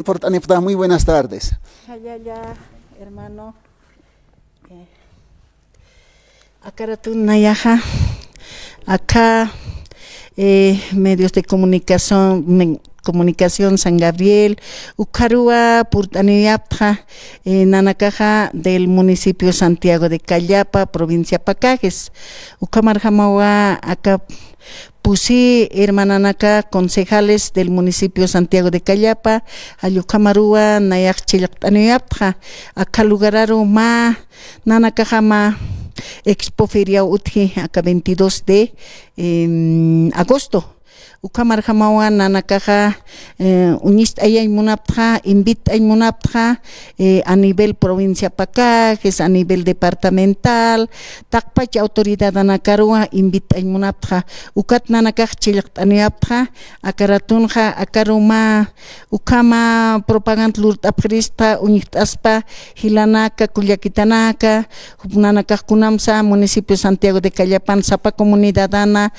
por Tanipta, muy buenas tardes. Ya, hermano. Acá acá medios de comunicación San Gabriel, Ucarua, Purtaniyapja, Nanacaja del municipio Santiago de Callapa, provincia Pacajes, Ucamarjamawa, acá Pusi, hermananaca, concejales del municipio Santiago de Callapa, Ayucamarua, Nayak Chilactaniyapja, acá lugararu ma, Nanacajama, Expo Feria Utji, acá 22 de agosto. Ucamarjamawa nanakaja unist ayay munapja, invita ay munapja a nivel provincia Pacajes, a nivel departamental, takpach autoridad anakarua invita ay munapja, ukat nanakaj chilaqtaniapja, akaratunja akaruma, ukama propaganda lurtaprispa, uñitaspa, hilanaka, kullakitanaka, nanakaj kunamsa, municipio Santiago de Callapan, sapa comunidad ana,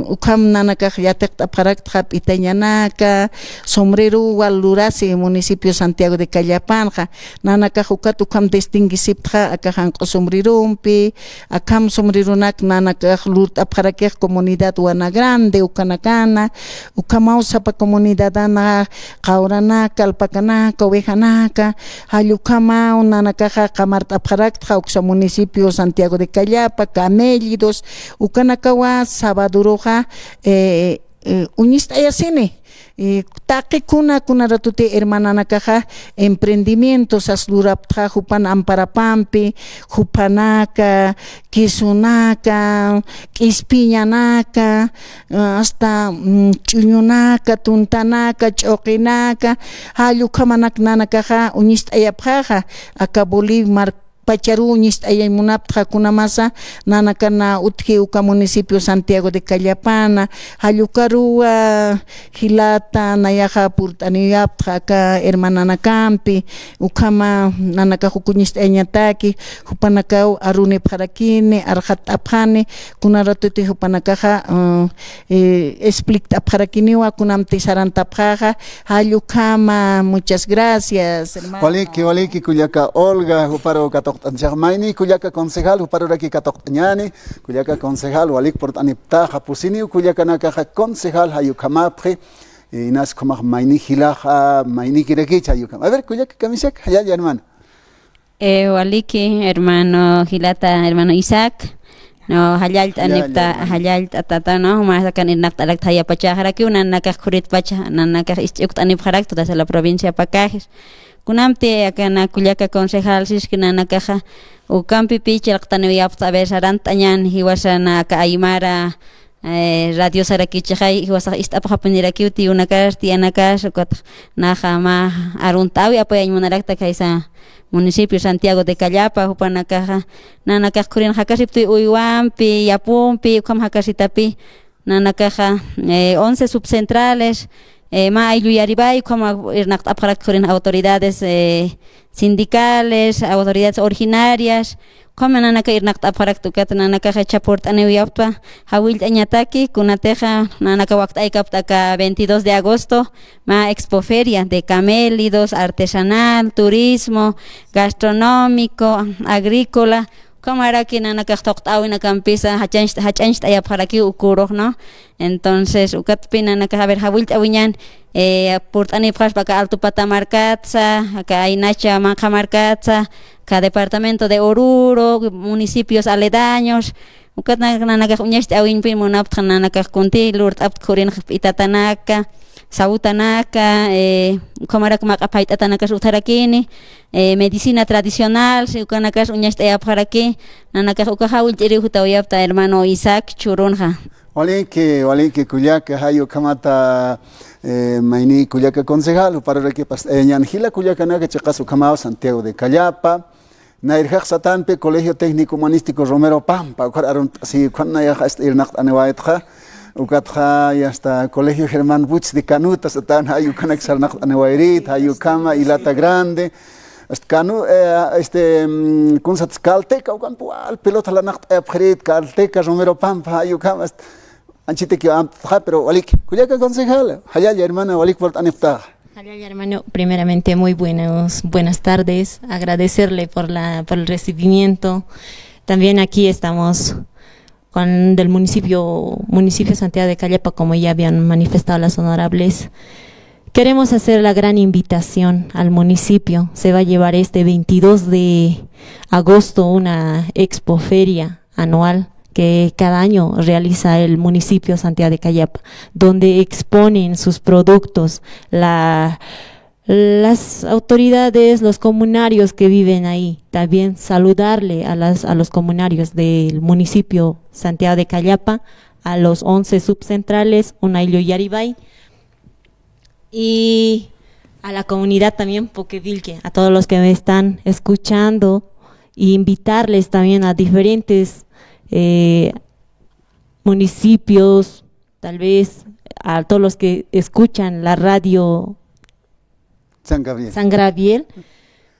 ukam nanakaj Yatektaparaktrap Itañanaca, Sombrero Walurasi, municipio Santiago de Callapanja, Nanaka Jukatu Kam distinguisiptra, Akajan Sombrerumpi, Akam Sombrirunak, Nanaka Lut Aparakeh, comunidad Wana Grande, Ucanacana, Ucamausapa comunidad Ana, Kauranaca, Alpacanaca, Ovejanaca, Hayukama, Nanakaja, Camarta Paraktra, Uxa municipio Santiago de Callapa, Camélidos, Ucanacawa, Sabaduroja, unista yasine taki kuna ratute hermananakaja emprendimientos aslurapja jupan amparapampi jupanaka kisunaka kispiñanaka hasta chuñunaka tuntanaka choqinaka halukamanak nanakaja unista yapjaja acá Bolívar Pacharuñis ayay munaptra kunamasa nanakana utji uka municipio Santiago de Callapana Hayucarua Hilata Nayaja Purtaniyaptra ka hermananakampi ukama nanaka hukuñis añataki hupanakau arune parakine arhat apjane kunaratuti hupanakaja explica parakiniwa kunamti sarantapjaja Hayukama muchas gracias hermano. Waliki Culiaca Olga Huparo Maini Culiaca concejal Huparuraki Catoctañani Culiaca concejal Walik por Aniptaja Pusini Culiaca Nakaja concejal Hayukamapre Inas como Maini Hilaja Maini Kirekicha Hayukam. A ver Culiaca Camisek allá hermano. Waliki hermano Hilata hermano Isaac. No hayalt anipta hayalt atata no más akan inak talak thaya pacha haraki una nakak kurit pacha nanakak istiukt anip harak toda la provincia Pacajes. Kunamte akana Culiaca concejal siskina nakaja o campi pichel qtaniyapta besarantañan hiwasana ka aymara radio sarakichaj hiwasa istaphapunirakiuti unakarti anakas kot najama aruntawi apoyañ munarakta kaisa municipio Santiago de Callapa hupanakaja nanakaj kurin hakasipti uywampi yapumpi ukam hakasitapi nanakaja 11 subcentrales ma ayuyaribay como autoridades sindicales, autoridades originarias, como nanaka irnakt aparak tukat nanaka chaport anewiyapta, hawil añataki, kunateja nanaka waktay kaptaka 22 de agosto, ma expoferia de camélidos, artesanal, turismo, gastronómico, agrícola, como era que nanaka toqtawi na campisa hachanst aya para aquí ukuroj no. Entonces ukatpina nanaka haber hawil awiñan purtani pras baka alto patamarcatza acá hay nacha manjamarcatza cada departamento de Oruro municipios aledaños ukat nanaka uñast awin pin munapta nanaka kunti lurt apt kurin itatanaka sautanaka kamara makapait atanaka utarakini medicina tradicional si ukanakas uñast para aquí nanaka ukahawil iri hutawiyapta hermano Isaac Churunja. Waliki Culiaca hayo kamata maini Culiaca concejal para que ñanjila Culiaca naga chaqasu kamao Santiago de Callapa nairjaq satanpe Colegio Técnico Humanístico Romero Pampa aron si cuando ya irnaq anewaitja ukatja y hasta Colegio Germán Buch de Canuta satan hayo kanak sarnaq anewairit hayo kama Ilata Grande Canu kunsat Calteca ukan pual pelota la naq apkhrit Calteca Romero Pampa hayo kama Anchite que pero Walik, Culiaca concejal, allá hermana Walik por Anipta. Hermano, primeramente muy buenas tardes, agradecerle por el recibimiento. También aquí estamos del municipio Santiago de Callapa, como ya habían manifestado las honorables. Queremos hacer la gran invitación al municipio. Se va a llevar este 22 de agosto una expoferia anual que cada año realiza el municipio Santiago de Callapa, donde exponen sus productos las autoridades, los comunarios que viven ahí. También saludarle a los comunarios del municipio Santiago de Callapa, a los 11 subcentrales, Unayllo y Yaribay, y a la comunidad también Poquevilque, a todos los que me están escuchando, y invitarles también a diferentes municipios, tal vez a todos los que escuchan la radio San Gabriel,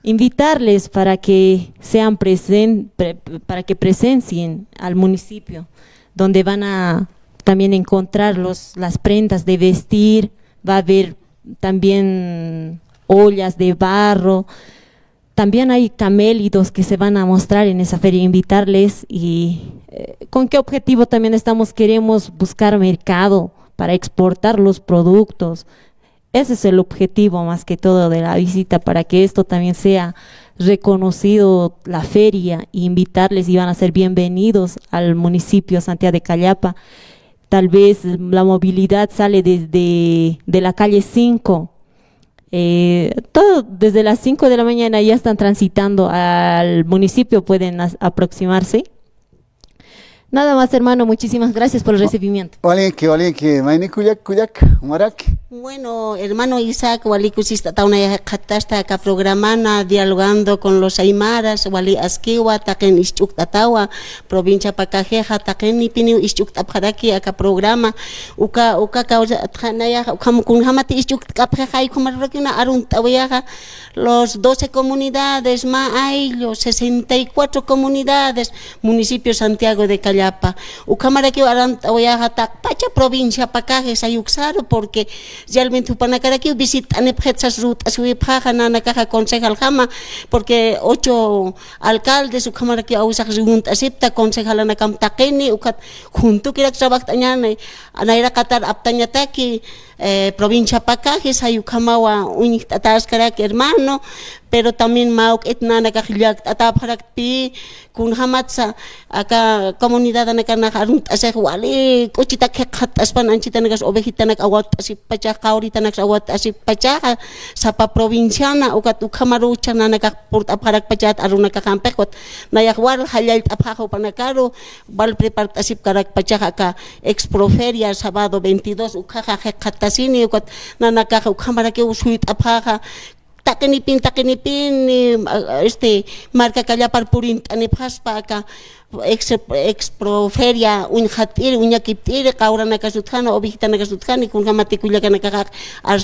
invitarles para que sean para que presencien al municipio, donde van a también encontrar las prendas de vestir. Va a haber también ollas de barro. También hay camélidos que se van a mostrar en esa feria, invitarles. Y ¿con qué objetivo también queremos buscar mercado para exportar los productos? Ese es el objetivo más que todo de la visita, para que esto también sea reconocido, la feria, e invitarles, y van a ser bienvenidos al municipio Santiago de Callapa. Tal vez la movilidad sale de la calle 5, todo desde las 5 de la mañana ya están transitando al municipio, pueden aproximarse. Nada más, hermano, muchísimas gracias por el recibimiento. Bueno, hermano Isaac, wali kusista tauna khatasta ka programana dialogando con los aymaras, wali askiwa taken ischuk tatawa, provincia Pacajeja taken ni pini ischuk tapharaki aka programa, uka causa thanaya kam kunhamati ischuk kapjai kumarrakina arun tawiaga, los 12 comunidades hay los 64 comunidades, municipio Santiago de Callapa. Ukamaraki aran tawiaga tak pacha provincia Pacajes ayuxaro, porque realmente upanakaraki visitan esas rutas nana caja concejal jama, porque 8 alcaldes ukamaraki ausak junta acepta concejal anakam takeni ukat junto kirak sabak tanyane anaira katar aptanya taki provincia Pacajes ayukamawa unik tatas karak hermano, pero también mauk etnana kahilyak tatapharakpi kun hamatsa aka comunidad anakana harunt aseh wali kuchita khat aspan anchita nagas obejitanak awat asip pacha kauritanak awat asip pacha sapa provinciana ukat ukamaru chanana ka port apharak pachat aruna ka kampekot nayakwal halal aphajo panakaro bal prepart asip karak pacha ka exproferia sábado 22 ukhaja khatasini ukat nanaka ukamara ke usuit aphaja takenipin marca Callapa purint anepaspa ka exproferia unhatir uñakiptir kaurana kasutjana obijitana kasutjani kun gamati kullakana ka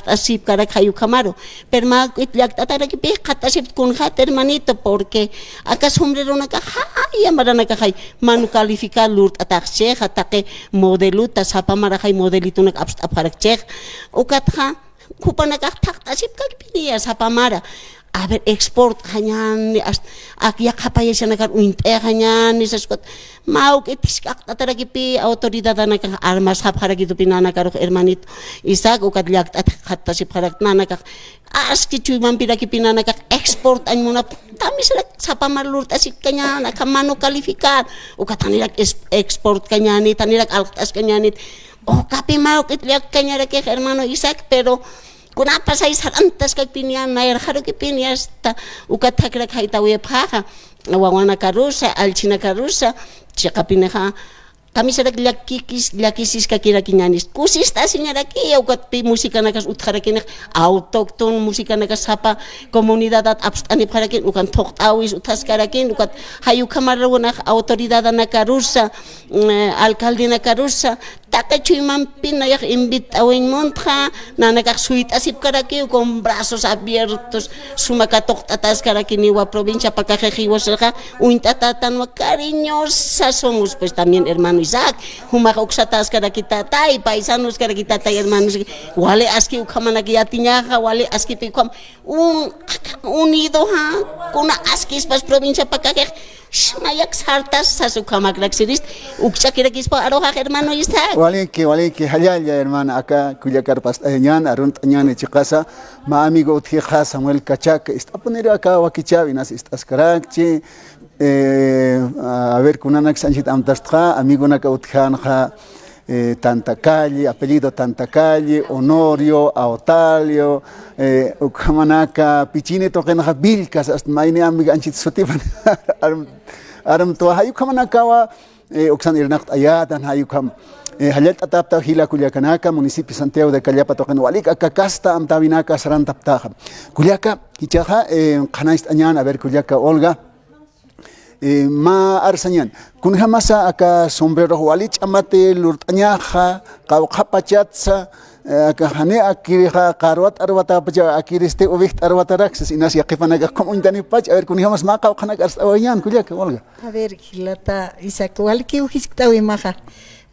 asip karak hayu kamaro perma itliak tataraki pe khatasip kun hat hermanito, porque acá sombrero na ka hay amarana ka hay manu calificar lurt atakche atake modeluta sapa marahay modelito nak apharak chek ukatha kupanakak asip kakpinia sapamara. A ver, export hanyan aquí akapaya siya nakar uinte hanyan esas cosas. Mau que tiskak tatarakipi autoridad anakak armas hapharagito pinanakaro hermanito Isaac ukadliak atasip harak nanakak aski chuy mampiraki pinanakak export an muna tamis rak sapamalurt asip kanya nakamano kalifikat ukatanirak export kanyani tanirak altas kanyanit. Oh, kapi mau que tliak kanya rak hermano Isaac, pero kuna pasay sarantas kay pinian nair haro ki piniasta ukatakra kay tawe phaja wawana karusa alchina karusa chika pinaha kami sarak lakisis kakira kinyanis kusista señora ki ukat pi musika nakas utharakin autocton musika nakas sapa comunidad at abstani pharakin ukan thoktawis uthaskarakin ukat hayu kamarawna autoridad na karusa alcalde na karusa Takachuiman pinayak invitawen montra, nanakak suit asip karaki con brazos abiertos, sumakatok tatas karaki niwa provincia pakajejiwaselka, uintatatan wa cariñosa somos, pues también hermano Isaac, humakoksatas karaki tatay, paisanos karaki tatay hermanos, wale aski ukamanaki atiñaja, wale aski pikwam, unido ha, kuna askis pas provincia pakajej, Mayak sartas sasukamak laksiris ukshakira kispa aroha hermano Isaac. Wali que hayaya hermana acá cuya carpas añan arunt añan chicasa ma amigo utija Samuel Kachak está poner acá wakichavinas estas karakchi a ver kunanak sanchit amtastra amigo naka utjanja Tanta Calle, apellido Tanta Calle, Honorio, Aotalio, Ukamanaka, Pichine tokenaka Bilkas, hasta maine amiga anchit sotipan, aram to hayukamanaka wa Oxan Irnacht Ayatan hayukam. Halet atapta hila Culiacanaka, municipio Santiago de Callapa token walik akakasta amtabinaka sarantaptaja. Culiaca, Hichaja, Canais Añan, a ver Culiaca Olga. Ma arsanyan kun hamasa aka sombrero walich amate lurtañaja qawqapachatsa aka hane akiriha qarwat arwata pacha akiriste ubiht arwata raxas inas yaqifanaga comunidani pach a ver kun hamas ma qawqanak arsawayan kullak olga a ver hilata Isaac walki uhisktawi maja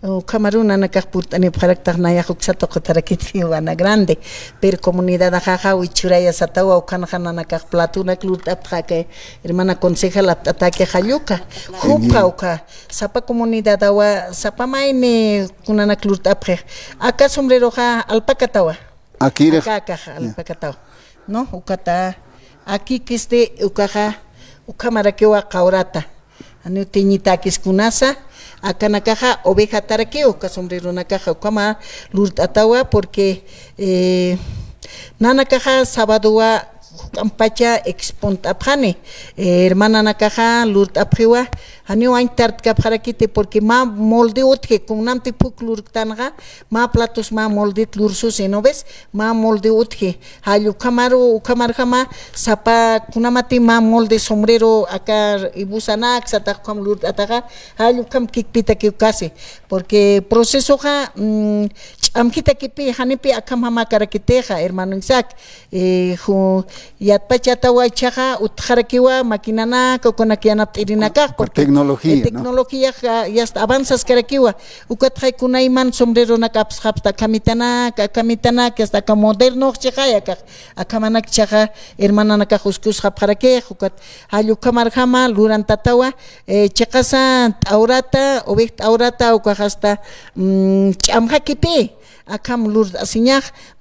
Camaruna nakapurtani paraktar naya huksato kotarakiti wana grande pero comunidad ajaja huichuraya satawa ukanjana nakak platuna klutapjake hermana concejal ataque hayuka jupa uka sapa comunidad awa sapa maine kunana klutapje acá sombrero ja alpacatawa aquí acá alpacatawa no ukata aquí que este ukaja ukamarakewa kaurata anu teñita kiskunasa acá na caja oveja taraqueo, que sombrero na caja kama lurt atawa porque nana caja sábadoa campacha expont apjane hermana na caja lurt apjewa hanio aintart kapjarakite porque ma molde otke con namte puk lurt tanga ma platos ma molde lursus no ves ma molde otke hayu kamar jama sapa kunamati ma molde sombrero acá ibusanak sata kam lurt ataga hayu kam kikpita que casi porque proceso ja amkita kipi hanipi akam hama karakiteja hermano Isaac yatpachata waichaja utjarakiwa makinana kokonakianap irinaka porque tecnología ya avanzas karakiwa ukatjay kunayman sombrero na kapsjapta kamitana que hasta ka moderno chajaya ka akamanak chaja hermana na kajuskus japjarake ukat hayu kamarjama lurantatawa chaqasa aurata ukajasta chamjakipi acá lur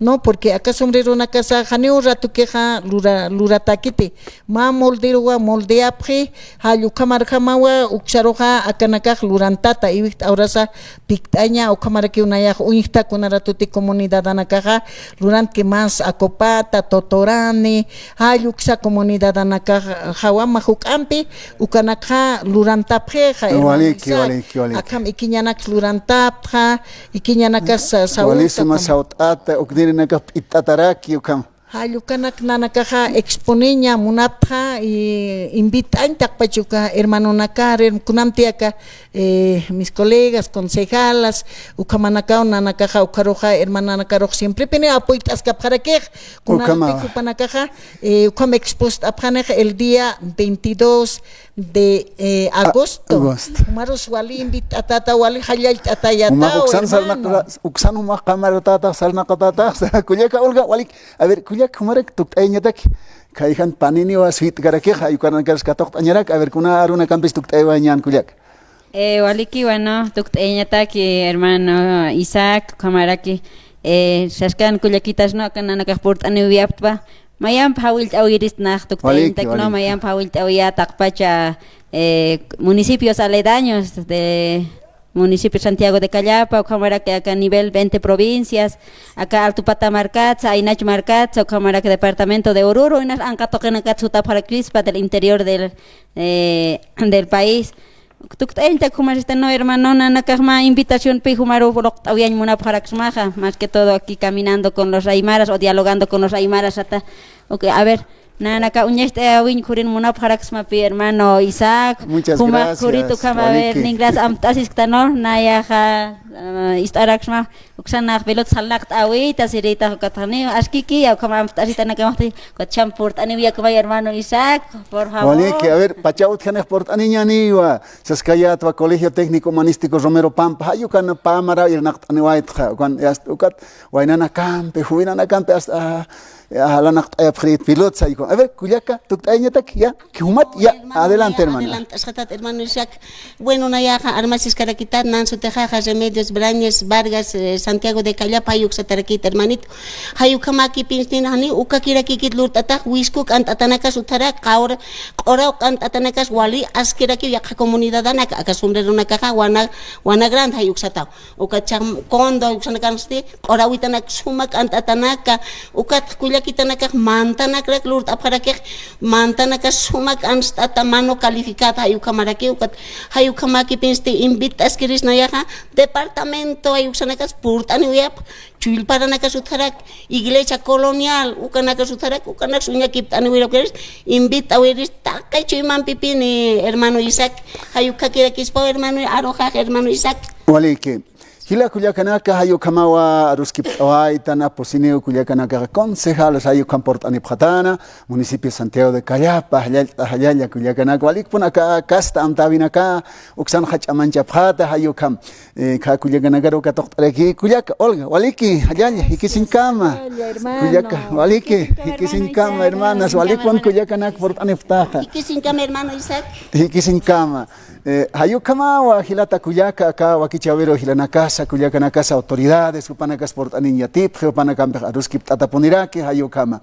no porque acá sombrero na casa janeo rato queja lurataquite ma molderoa moldeapre hayu kamarjamawa uxaroja acá nakaj lurantata y ahora sa pictaña o kamarake unaya unita con aratuti comunidad anakaja lurant que más acopata totorane hayu xa comunidad anakaja hawama hukampi ukanaka lurantapre acá ikiñanak lurantapra ikiñanaka Walísima sautata ukdirina kap itataraki ukam. Hayukanak nanakaja exponeña munapja y invitan takpachuka hermano nakar kunamtiaka mis colegas concejalas ukamanaka nanakaja ukaroja hermana nakaroj siempre pene apoitas kapjarakej kunamtiku panakaja ukam expost apjanej el día 22 de agosto. Umaros wali invitata wali hayal tatayata uksan uma kamera tata salna katata kuliaka olga wali a ver kuliak kumarek tuktañatak kaihan panini wa sweet garake hayukan garas katok añarak a ver kuna aruna campis tuktaywañan kuliak waliki bueno tuktañatak hermano Isaac kamaraki shashkan kuliakitas no kanana kaport aniwiaptba Mayam Pawil Tawiris Nachtukten, Tecno Mayam Pawil Tawia Takpacha, municipios aledaños de municipio Santiago de Callapa, cámara que acá a nivel 20 provincias, acá Alto Patamarcatz, Ainach Marcatz, o cámara que departamento de Oruro, y nas Ancatokenakatsuta para Crispa del interior del país. Tuktainta como no hermano nakama invitación pijumaro voloktawian muna para más que todo aquí caminando con los aymaras o dialogando con los aymaras hasta okay, a ver Nanaka uñeste awin kurin munap haraksmapi hermano Isaac. Muchas gracias. Kuritu kama ver ninglas amtasis tano nayaja istaraksma uksanak belot salakt awi tasirita katani askiki au kama amtasis tanakamati kochampurt ani via kama hermano Isaac por favor. Waliki, a ver, pachaut khanek port aniñaniwa. Saskayat wa Colegio Técnico Humanístico Romero Pampa. Hayukan pamara irnakt aniwait kha. Kan ukat wainana campe, huinana campe hasta halanak ayapkhrit pilot sayko. A ver, Culiaca, tuktainya tak ya. Kihumat ya, adelante hermano. Adelante, ashatat hermano Isaac. Bueno, nayaja armasis karakitat nansu tejaja Remedios Brañez Vargas Santiago de Callapa hayuk satarakit hermanito. Hayuk kamaki pinstin hani ukakira kikit lurtata wiskuk antatanakas utara kaur ora antatanakas wali askiraki yakha comunidad anak akasumbrero nakaja wana grand hayuk satao. Ukacham kondo yuksanakansti ora witanak sumak antatanaka ukat kuliakitanakak mantanakrak lurt aparakek mantanaka sumak anstata mano calificada hayuk kamaraki ukat hayuk kamaki pinsti invitas kiris nayaja departamento ayuksanakas purtani uyap chuil para nakasutarak iglesia colonial ukanakasutarak ukanak sunya kiptani uyap invita uiris takay chuiman pipini hermano Isaac hayuka kirakispo hermano aroja hermano Isaac Waliki. Hila Culiacanaka hayo kamawa aruskip awaitana posineo Culiacanaka concejales hayo camport anipjatana municipio Santiago de Callapa hayalla Culiacanaka walik punaka casta amtabinaka uksan hach amancha pjata hayo kam ka Culiacanaka ro katoktareki Culiaca Olga waliki hayalla hikisin kama Culiaca waliki hikisin kama hermanas walik pun Culiacanaka port aniptaja hikisin kama hermano Isaac hikisin kama hayo kamawa hilata Culiaca acá wakichawero hilanaka Culiacanacas autoridades, upanakas por aniñatip, upanakampe aruskip tataponiraki, hayokama.